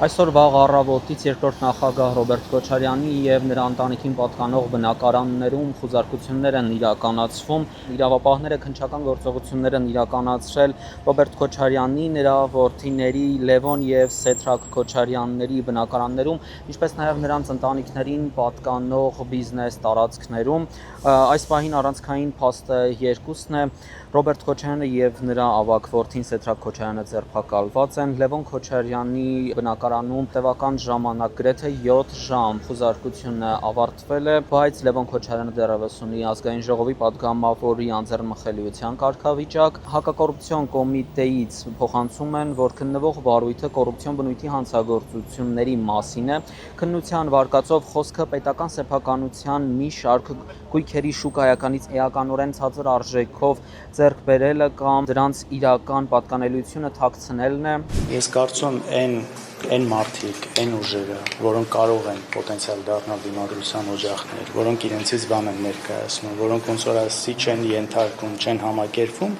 Այսօր վաղ առավոտից երկրորդ նախագահ Ռոբերտ Քոչարյանի եւ նրա ընտանիքին պատկանող բնակարաններում խուզարկություններ են իրականացվում։ Իրավապահները քննչական գործողություններ են իրականացրել Ռոբերտ Քոչարյանի, նրա որդիների Լևոն եւ Սեդրակ Քոչարյանների բնակարաններում, ինչպես նաեւ նրանց ընտանիքներին պատկանող բիզնես տարածքներում։ Այս պահին առանցքային փաստը երկուսն է։ Ռոբերտ Քոչարյանը եւ նրա ավագ որդին Սեդրակ Քոչարյանը ձերբակալված են։ Լևոն Քոչարյանի բնակարանում տևական ժամանակ գրեթե 7 ժամ խուզարկությունը ավարտվել է, բայց Լևոն Քոչարյանը դեռևս ունի ազգային ժողովի պատգամավորի անձեռնմխելիության կարգավիճակ։ Հակակոռուպցիոն կոմիտեից փոխանցում են, որ քննվող վարույթը կոռուպցիոն բնույթի հանցագործությունների մասին է։ Քննության վարկածով խոսքը պետական սեփականության մի շարք գույքերի շուկայականից էականորեն ցածր արժեքով ձեռք բերելը կամ դրանց իրական պատկանելիությունը թաքցնելն է։ Ես կարծում այն մարդիկ, այն ուժերը, որոնք կարող են պոտենցիալ դառնալ դիմադրության օջախներ, որոնք իրենցից բան են ներկայացնում, որոնք ոնց որ ասի չեն ենթարկում, չեն համակերպվում,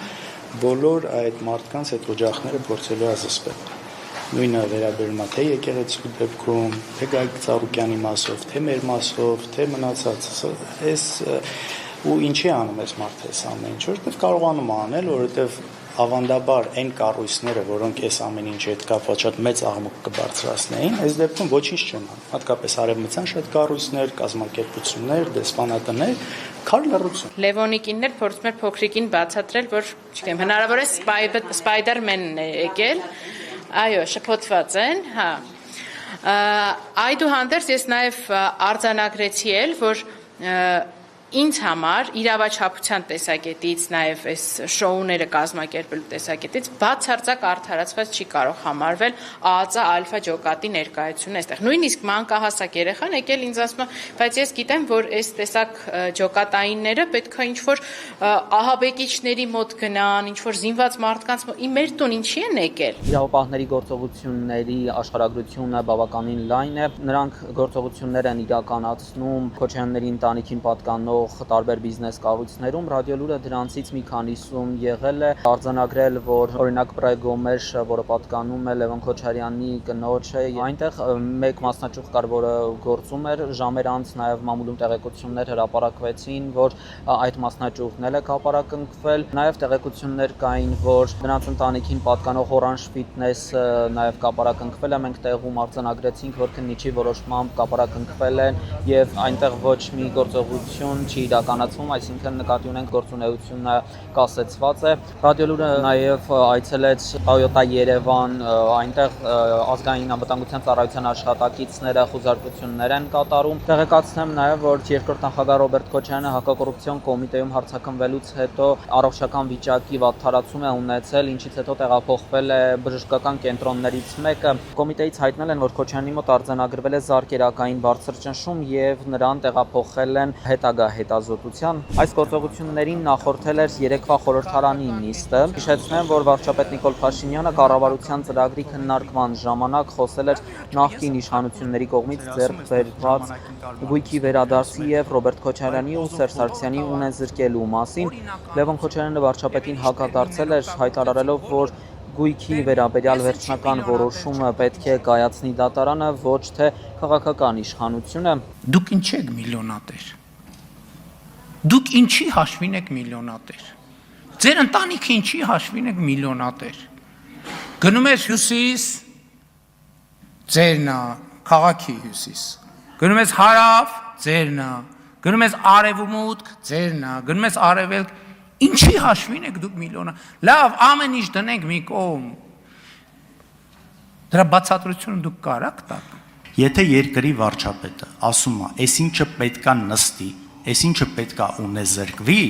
բոլոր այդ մարդկանց այդ օջախները փորձելու ազսպել։ Նույնը վերաբերում է թե եկեղեցու դեպքում, թե Գագիկ Ծառուկյանի մասով, թե մեր մասով, թե մնացած ու ինչի անում ես մարդը այս ամեն ինչ, որովհետև կարողանում անել, որովհետև ավանդաբար այն կառույցները, որոնք այս ամեն ինչի հետ կապված շատ մեծ աղմուկ կբարձրացնեին, այս դեպքում ոչինչ չեն անում։ Հատկապես արևմտյան շատ կառույցներ, կազմակերպություններ, դեսպանատներ, քար լռություն։ Լևոնի կիններ փորձում էր փոքրիկին բացատրել, որ չգիտեմ, հնարավոր է Սպայդերմենն է եկել, այո, շփոթված են, հա։ Այդուհանդերձ ես նաև արձանագրեցի էլ, որ ինձ համար իրավաչափության տեսակետից, նաև այս շոուները կազմակերպելու տեսակետից բացարձակ արդարացված չի կարող համարվել ԱԱԾ ալֆա ջոկատի ներկայությունը այստեղ։ Նույնիսկ մանկահասակ երեխան եկել ինձ ասում է, բայց ես գիտեմ, որ այս տեսակ ջոկատայինները պետք է ինչ-որ ահաբեկիչների մոտ գնան, ինչ-որ զինված մարդկանց մոտ, մեր տուն ինչի են եկել։ Իրավապահների գործողությունների աշխարհագրությունը բավականին լայն է։ Նրանք գործողություններ են իրականացնում Քոչարյանների ընտանիքին պատկանող տարբեր բիզնես կառույցներում, ռադիոլուրը դրանցից մի քանիսում եղել է, արձանագրել, որ օրինակ Պրեգոմեշ, որը պատկանում է Լևոն Քոչարյանի կնոջը, այնտեղ մեկ մասնաճյուղ կար, որը գործում էր, ժամեր անց նաև մամուլում տեղեկություններ հրապարակվեցին, որ այդ մասնաճյուղն էլ է կապարակնքվել, նաև տեղեկություններ կային, որ նրանց ընտանիքին պատկանող Orange Fitness-ը նաև կապարակնքվել է, մենք տեղում արձանագրեցինք, որ քննիչի որոշմամբ կապարակնքվել են եւ այնտեղ ոչ մի գործողություն չի իրականացվում, այսինքն նկատի ունենք գործունեությունը կասեցված է։ Ռադիոլուրը նաև այցելեց Toyota Երևան, այնտեղ ազգային անվտանգության ծառայության աշխատակիցները խուզարկություններ են կատարում։ Տեղեկացնեմ նաև, որ երկրորդ նախագահ Ռոբերտ Քոչարյանը հակակոռուպցիոն կոմիտեում հարցաքննվելուց հետո առողջական վիճակի վատթարացում է ունեցել, ինչից հետո տեղափոխվել է բժշկական կենտրոններից մեկը։ Կոմիտեից հայտնել են, որ Քոչարյանի մոտ արձանագրվել է զարկերակային բարձր ճնշում եւ նրան տեղափոխել են հետագա հետազոտության։ Այս գործողություններին նախորդել էր երեկվա խորհրդարանի նիստը։ Հիշեցնեմ, որ վարչապետ Նիկոլ Փաշինյանը կառավարության ծրագրի քննարկման ժամանակ խոսել էր նախկին իշխանությունների կողմից ձեռք բերված գույքի վերադարձի եւ Ռոբերտ Քոչարյանի ու Սերժ Սարգսյանի ունեզրկելու մասին։ Լևոն Քոչարյանը վարչապետին հակադարձել էր, հայտարարելով, որ գույքի վերաբերյալ վերջնական որոշումը պետք է կայացնի դատարանը, ոչ թե քաղաքական իշխանությունը։ Դուք ինչ եք միլիոնատեր։ Դուք ինչի հաշվին եք միլիոնատեր։ Ձեր ընտանիքը ինչի հաշվին եք միլիոնատեր։ Գնում ես հյուսիս, ձերն է, քաղաքի հյուսիս։ Գնում ես հարավ, ձերն է։ Գնում ես արևմուտք, ձերն է։ Գնում ես արևելք, ինչի հաշվին եք դուք միլիոնա։ Լավ, ամեն ինչ դնենք մի կողմ։ Դրա բացատրությունը դուք կարաք տաք։ Եթե երկրի վարչապետը ասում է, այսինչը պետքա նստի, այսինչը պետքա ունեզրկվի,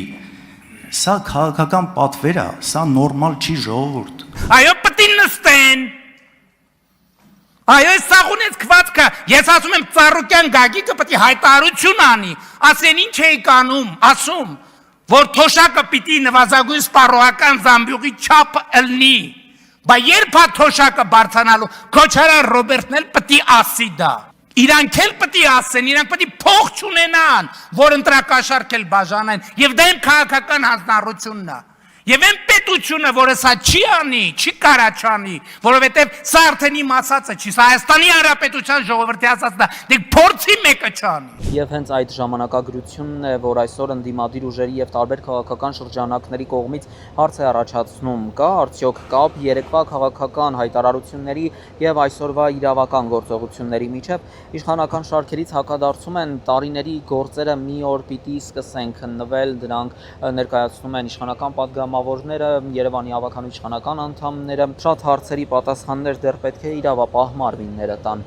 սա քաղաքական պատվեր է, սա նորմալ չի ժողովուրդ։ Այո, պետք է նստեն։ Այո, սաղունից քվածքը, ես ասում եմ Ծառուկյան Գագիկը պետք է հայտարարություն անի, ասեն ինչ էիք անում, ասում, որ թոշակը պիտի նվազագույն սպառողական զամբյուղի չափ ըլնի, բա երբ է թոշակը բարձանալու, Քոչարյան Ռոբերտն էլ պետք է ասի դա, իրանք էլ պետք է ասեն, իրանք պետք է փող չունենան, որ ընտրակաշառք էլ բաժանեն, եւ դա իմ քաղաքական հանձնառությունն է, Եվ այն պետությունը, որը սա չի անի, չի կարա չանի, որովհետև սա արդեն իմ ասածը չի, սա Հայաստանի Հանրապետության ժողովրդի ասածն է, դեք փորձի մեկը չանի։ Եվ հենց այդ ժամանակագրությունն է, որ այսօր ընդդիմադիր ուժերի եւ տարբեր քաղաքական շրջանակների կողմից հարց է առաջացնում. կա արդյոք կապ երեկվա քաղաքական հայտարարությունների եւ այսօրվա իրավական գործողությունների միջև? Իշխանական շարքերից հակադարձում են տարիների գործերը մի օր պիտի սկսեն քննվել, դրանք ներկայացնում են իշխանական պատգամավորները, Երևանի ավականու իշխանական անդամները։ Շատ հարցերի պատասխաններ դեռ պետք է իրավապահ մարմինները տան։